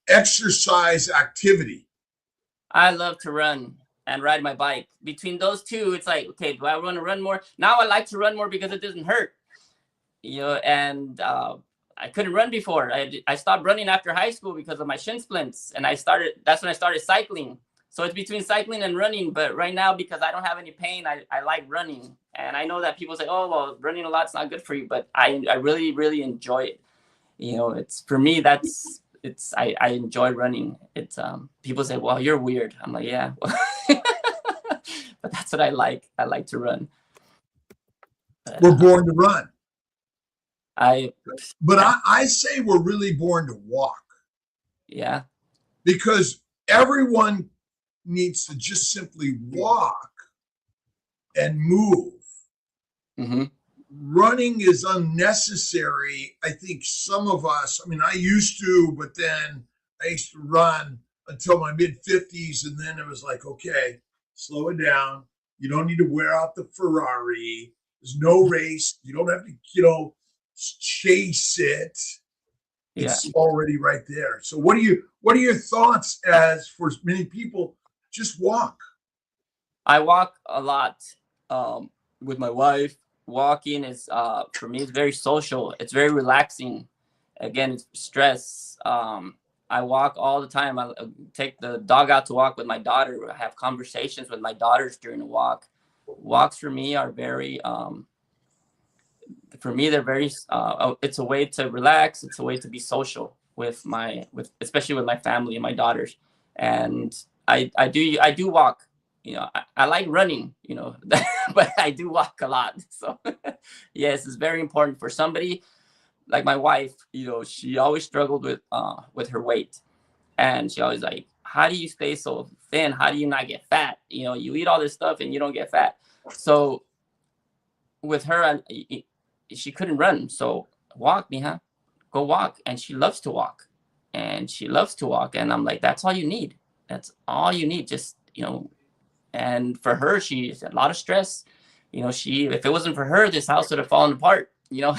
exercise activity? I love to run and ride my bike. Between those two, it's like, okay, do I want to run more? Now I like to run more because it doesn't hurt, you know, and I couldn't run before. I stopped running after high school because of my shin splints, and that's when I started cycling. So it's between cycling and running, but right now, because I don't have any pain, I like running. And I know that people say, oh, well, running a lot's not good for you, but I really, really enjoy it. You know, it's, for me, I enjoy running. It's, people say, well, you're weird. I'm like, yeah, but that's what I like. I like to run. But, we're born to run. But yeah. I say we're really born to walk. Yeah. Because everyone needs to just simply walk and move. Mm-hmm. Running is unnecessary. I think some of us, I mean, I used to, but then I used to run until my mid-50s, and then it was like, okay, slow it down. You don't need to wear out the Ferrari. There's no race. You don't have to, you know, chase it. It's already right there. So what are your thoughts as for many people just walk? I walk a lot with my wife. Walking is for me, it's very social. It's very relaxing. Again, it's stress. I walk all the time. I take the dog out to walk with my daughter. I have conversations with my daughters during the walk. Walks for me are very they're very it's a way to relax. It's a way to be social especially with my family and my daughters. And I do walk. You know, I like running, you know, but I do walk a lot. So yes, it's very important for somebody like my wife. You know, she always struggled with her weight, and she always like, how do you stay so thin? How do you not get fat? You know, you eat all this stuff and you don't get fat. So with her, she couldn't run. So walk, mija, go walk. And she loves to walk, and I'm like, that's all you need. That's all you need. Just, you know. And for her, she's a lot of stress. You know, if it wasn't for her, this house would have fallen apart. You know,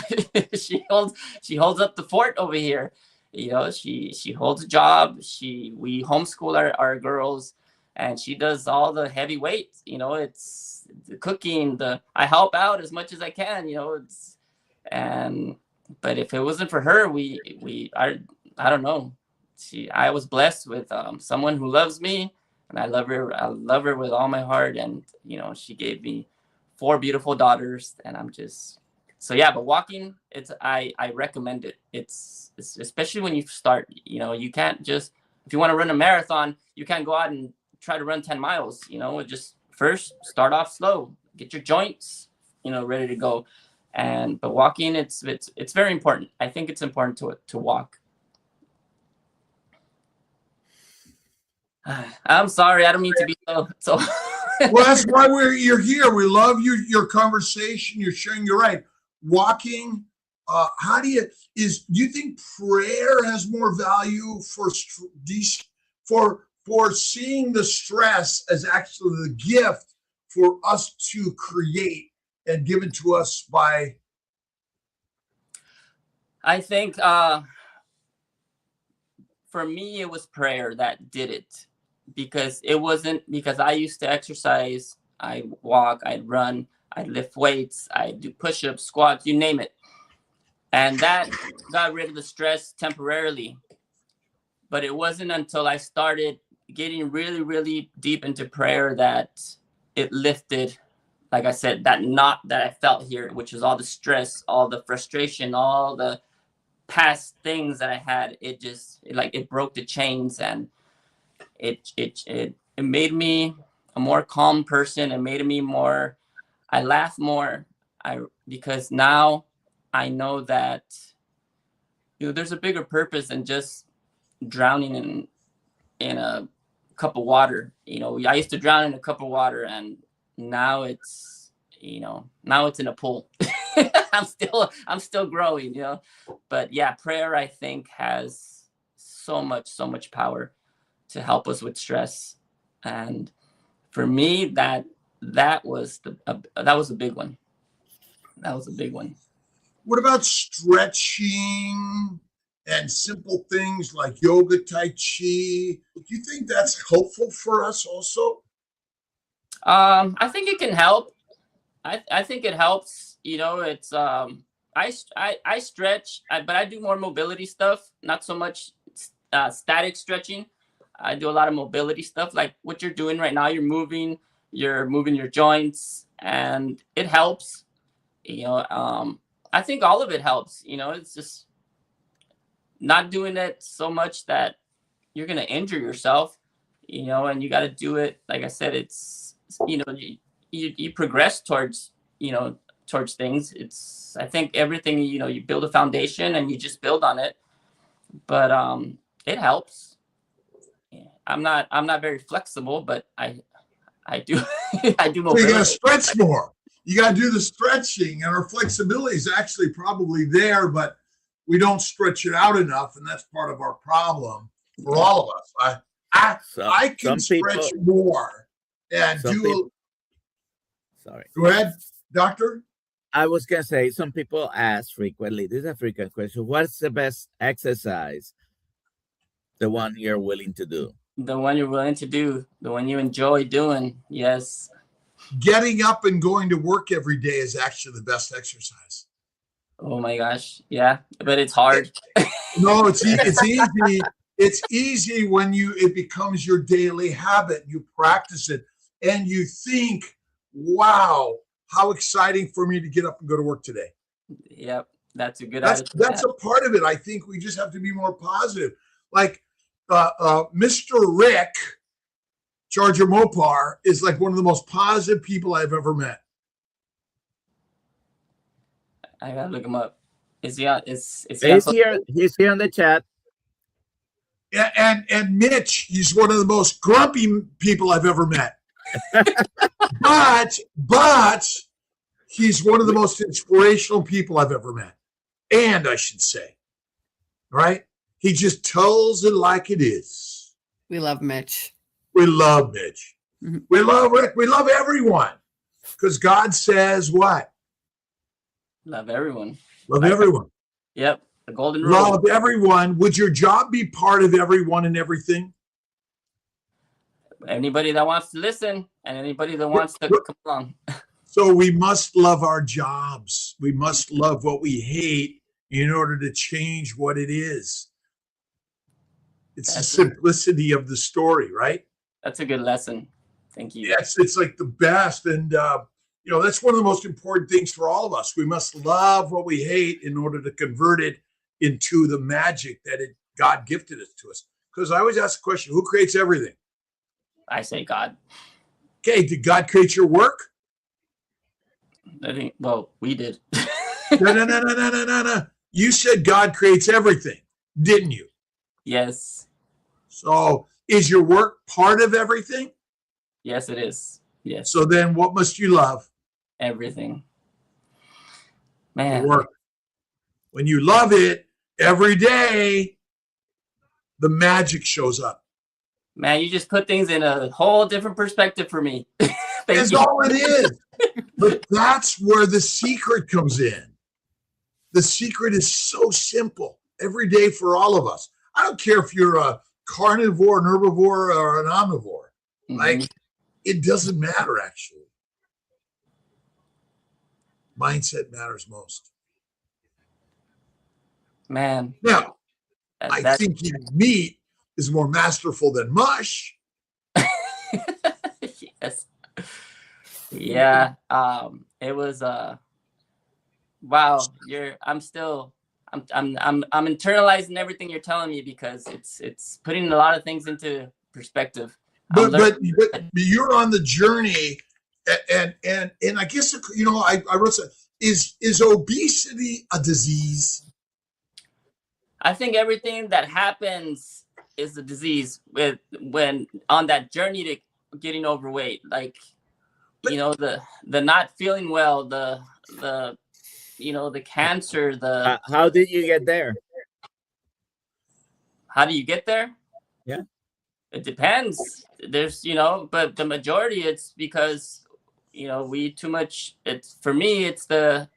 she holds up the fort over here. You know, she holds a job. We homeschool our girls, and she does all the heavy weight. You know, it's the cooking. I help out as much as I can. You know, but if it wasn't for her, I don't know. I was blessed with someone who loves me. And I love her with all my heart. And, you know, she gave me 4 beautiful daughters, and I'm just, so yeah, but walking, I recommend it. It's especially when you start, you know, you can't just, if you want to run a marathon, you can't go out and try to run 10 miles, you know, just first start off slow, get your joints, you know, ready to go. But walking, it's very important. I think it's important to walk. I'm sorry. I don't mean to be so. Well, that's why you're here. We love your conversation. You're sharing. You're right. walking. How do you think prayer has more value for seeing the stress as actually the gift for us to create and given to us by? I think for me, it was prayer that did it, because it wasn't because I used to exercise. I'd walk, I'd run, I'd lift weights, I'd do push-ups, squats, you name it. And that got rid of the stress temporarily. But it wasn't until I started getting really, really deep into prayer that it lifted, like I said, that knot that I felt here, which is all the stress, all the frustration, all the past things that I had. It broke the chains, and it made me a more calm person. It made me more, I laugh more. Because now I know that, there's a bigger purpose than just drowning in a cup of water. I used to drown in a cup of water, and now it's in a pool. I'm still growing, but yeah, prayer, I think, has so much power to help us with stress. And for me, that was a big one. That was a big one. What about stretching and simple things like yoga, tai chi? Do you think that's helpful for us also? I think it can help. I think it helps. It's I stretch, but I do more mobility stuff, not so much static stretching. I do a lot of mobility stuff, like what you're doing right now. You're moving your joints, and it helps. I think all of it helps. It's just not doing it so much that you're gonna injure yourself. And you got to do it. Like I said, it's you progress towards things. I think everything, you build a foundation and you just build on it. But it helps. Yeah. I'm not very flexible, but I do I do mobility. So you got to stretch more. You got to do the stretching, and our flexibility is actually probably there, but we don't stretch it out enough, and that's part of our problem for all of us. I can stretch more and do. Sorry. Go ahead, doctor. I was going to say, some people ask frequently, this is a frequent question, what's the best exercise? The one you're willing to do. The one you're willing to do, the one you enjoy doing, yes. Getting up and going to work every day is actually the best exercise. Oh my gosh, yeah, but it's hard. No, it's easy. It's easy when it becomes your daily habit. You practice it, and you think, wow, how exciting for me to get up and go to work today. Yep, that's a good attitude. That's a part of it. I think we just have to be more positive. Like Mr. Rick, Charger Mopar, is like one of the most positive people I've ever met. I gotta look him up. Is he on? He's here. He's here in the chat. Yeah, and Mitch, he's one of the most grumpy people I've ever met. but he's one of the most inspirational people I've ever met. And I should say, right? He just tells it like it is. We love Mitch. We love Mitch. Mm-hmm. We love Rick. We love everyone. Because God says what? Love everyone. Love everyone. Yep. The golden rule. Love everyone. Would your job be part of everyone and everything? Anybody that wants to listen and anybody that wants to come along. So we must love our jobs. We must love what we hate in order to change what it is. It's the simplicity of the story, right? That's a good lesson. Thank you. Yes, it's like the best. And, that's one of the most important things for all of us. We must love what we hate in order to convert it into the magic that God gifted it to us. Because I always ask the question, who creates everything? I say God. Okay, did God create your work? We did. No. You said God creates everything, didn't you? Yes. So is your work part of everything? Yes, it is. Yes. So then what must you love? Everything. Man, work. When you love it every day, the magic shows up. man, you just put things in a whole different perspective for me. That's all it is. But that's where the secret comes in. The secret is so simple every day for all of us. I don't care if you're a carnivore, an herbivore, or an omnivore. Mhm. Like, it doesn't matter, actually. Mindset matters most. Man, Now, I that think eating meat is more masterful than mush. yes. Yeah. It was wow, I'm internalizing everything you're telling me because it's putting a lot of things into perspective. But you're on the journey, and I guess, you know, I wrote some, is obesity a disease? I think everything that happens is a disease when on that journey to getting overweight, like, you know, the not feeling well, the you know, the cancer, the How did you get there? how do you get there? Yeah. It depends. There's, you know, but the majority it's because, you know, we eat too much. It's, for me, it's the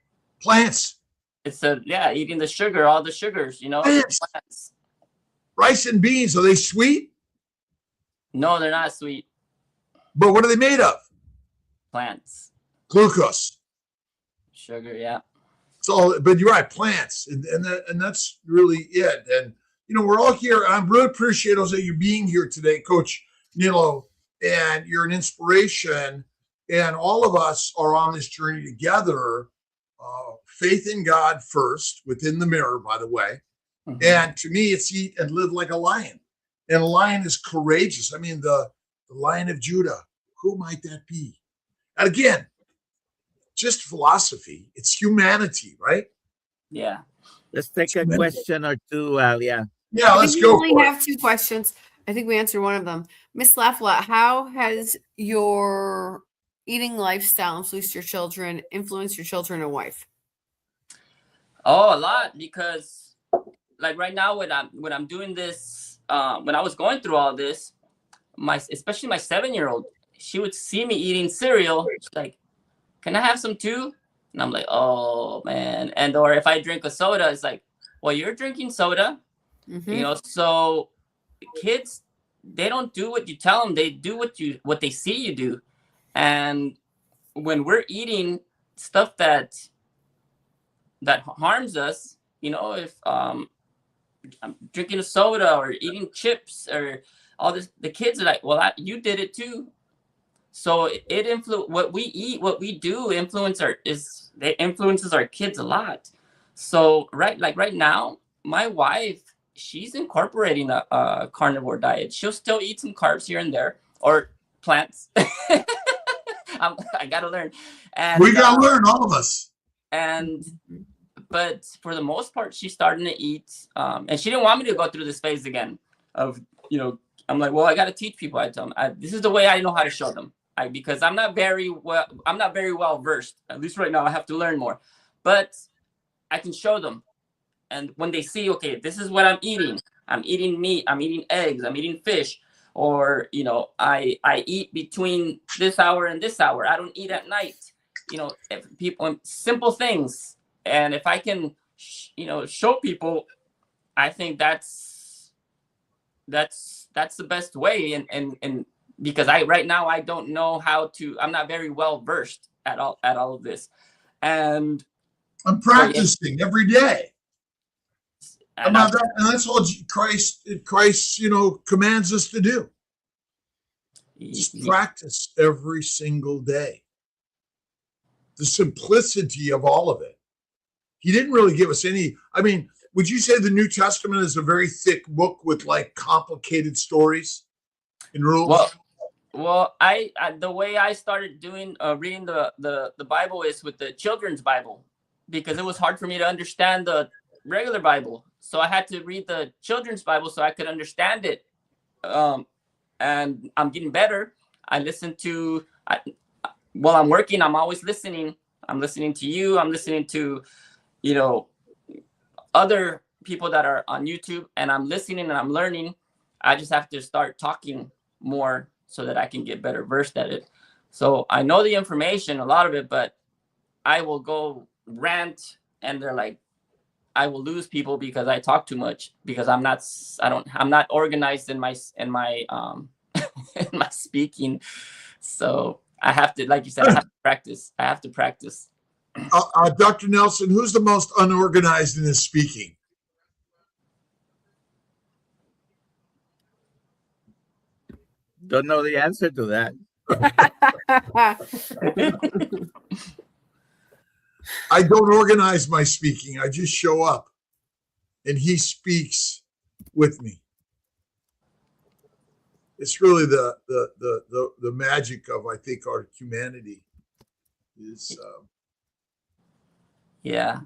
Plants. it's the eating the sugar, all the sugars, you know. Plants. Rice and beans, are they sweet? No, they're not sweet. But what are they made of? Plants. Glucose. Sugar, yeah. So, but you're right, plants, and that's really it. And you know, we're all here. I'm really appreciate, Jose, you being here today, Coach Nilo, and you're an inspiration. And all of us are on this journey together. Faith in God first, within the mirror, by the way. Mm-hmm. And to me, it's eat and live like a lion. And a lion is courageous. I mean, the Lion of Judah. Who might that be? And again, just philosophy. It's humanity, right? Yeah. Let's take a question or two, Alia. Yeah, let's go. We only have 2 questions. I think we answered one of them. Miss Lafla, how has your eating lifestyle influenced your children and wife? Oh, a lot, because like right now when I'm doing this, when I was going through all this, especially my 7-year-old, she would see me eating cereal. She's like, "Can I have some too?" And I'm like, "Oh man." And or if I drink a soda, it's like, "Well, you're drinking soda." Mm-hmm. You know, so kids, they don't do what you tell them, they do what they see you do. And when we're eating stuff that harms us, you know, if I'm drinking a soda or eating chips or all this, the kids are like, "Well, you did it too." So it influence what we eat, what we do it influences our kids a lot. So right now, my wife, she's incorporating a carnivore diet. She'll still eat some carbs here and there, or plants. I gotta learn. And we gotta learn, all of us. But for the most part, she's starting to eat. And she didn't want me to go through this phase again of, you know, I'm like, well, I got to teach people. I tell them, this is the way I know how to show them. Because I'm not very well versed. At least right now, I have to learn more. But I can show them. And when they see, okay, this is what I'm eating meat, I'm eating eggs, I'm eating fish, or, you know, I eat between this hour and this hour. I don't eat at night. You know, if people, simple things. And if I can, you know, show people, I think that's the best way. And because right now I don't know how to. I'm not very well versed at all of this, and I'm practicing every day. And that's all Christ, you know, commands us to do. Just practice every single day. The simplicity of all of it. He didn't really give us any. I mean, would you say the New Testament is a very thick book with like complicated stories and rules? Well, I the way I started doing reading the Bible is with the children's Bible, because it was hard for me to understand the regular Bible. So I had to read the children's Bible so I could understand it. And I'm getting better. I listen to while I'm working. I'm always listening. I'm listening to you. I'm listening to you know, other people that are on YouTube, and I'm listening and I'm learning. I just have to start talking more so that I can get better versed at it. So I know the information, a lot of it, but I will go rant, and they're like, I will lose people because I talk too much, because I'm not organized in my in my speaking. So I have to, like you said, I have to practice. I have to practice. Dr. Nelson, who's the most unorganized in his speaking? Don't know the answer to that. I don't organize my speaking. I just show up, and he speaks with me. It's really the magic of, I think, our humanity is. Yeah.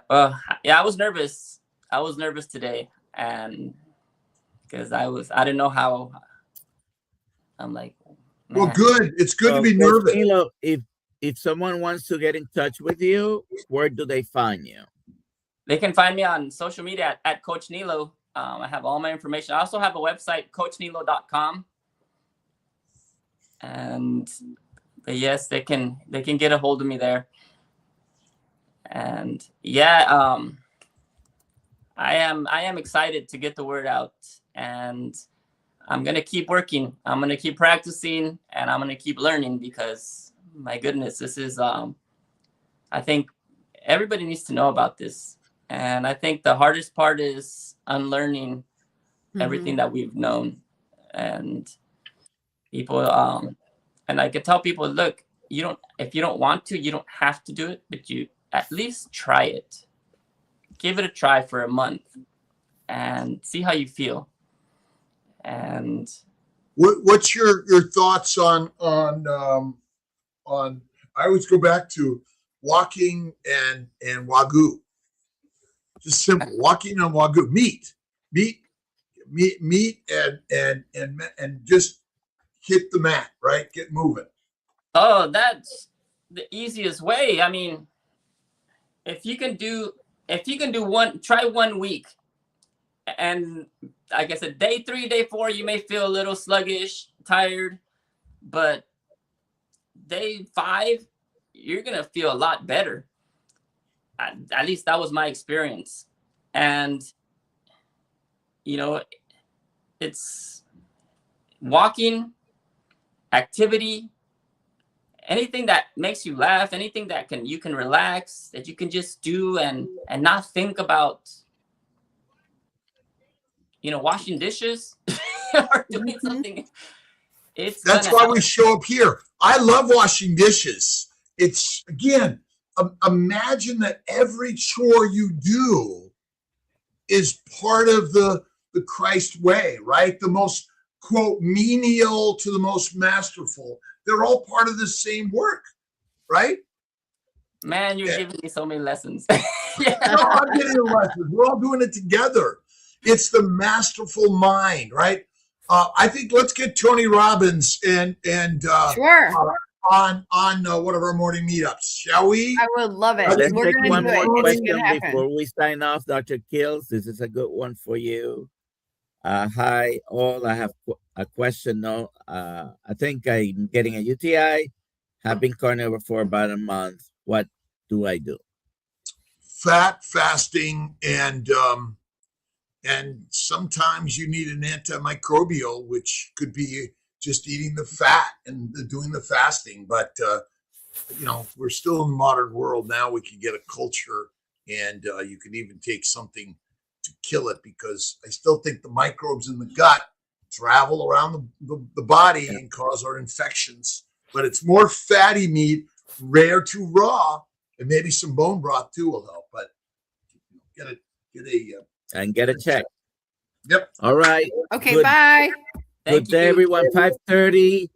Well, yeah, I was nervous. I was nervous today, and because I didn't know how. I'm like, man. Well, good. It's good to be nervous. Nilo, if someone wants to get in touch with you, where do they find you? They can find me on social media at Coach Nilo. I have all my information. I also have a website, coachnilo.com. And yes, they can get a hold of me there. And yeah, I am excited to get the word out, and I'm going to keep working. I'm going to keep practicing, and I'm going to keep learning, because my goodness, this is, I think everybody needs to know about this. And I think the hardest part is unlearning everything that we've known. And people, and I could tell people, look, if you don't want to, you don't have to do it, but you at least try it. Give it a try for a month and see how you feel. And what's your thoughts on I always go back to walking and Wagyu. Just simple, walking on Wagyu, meat and just hit the mat, right? Get moving. Oh, that's the easiest way. I mean, if you can do try 1 week, and I guess day 3, day 4, you may feel a little sluggish, tired, but day 5, you're going to feel a lot better. At least that was my experience. And, it's walking, activity, anything that makes you laugh, anything that you can relax, that you can just do and not think about, washing dishes or doing something. That's why we show up here. I love washing dishes. It's, again, imagine that every chore you do is part of the Christ way, right? The most, quote, menial to the most masterful. They're all part of the same work, right? Man, you're giving me so many lessons. No, I'm getting a lesson. We're all doing it together. It's the masterful mind, right? I think let's get Tony Robbins and sure. on one of our morning meetups, shall we? I would love it. Let's We're take one gonna do more it. It's question gonna happen. before we sign off. Dr. Kiltz, this is a good one for you. Hi, all. I have a question. No, I think I'm getting a UTI. Have been carnivore for about a month. What do I do? Fat fasting, and sometimes you need an antimicrobial, which could be just eating the fat and doing the fasting. But we're still in the modern world now. We can get a culture, and you can even take something to kill it, because I still think the microbes in the gut travel around the body and cause our infections. But it's more fatty meat, rare to raw, and maybe some bone broth too will help. But get a check. Yep. All right. Okay. Bye. Good day, everyone. 5:30.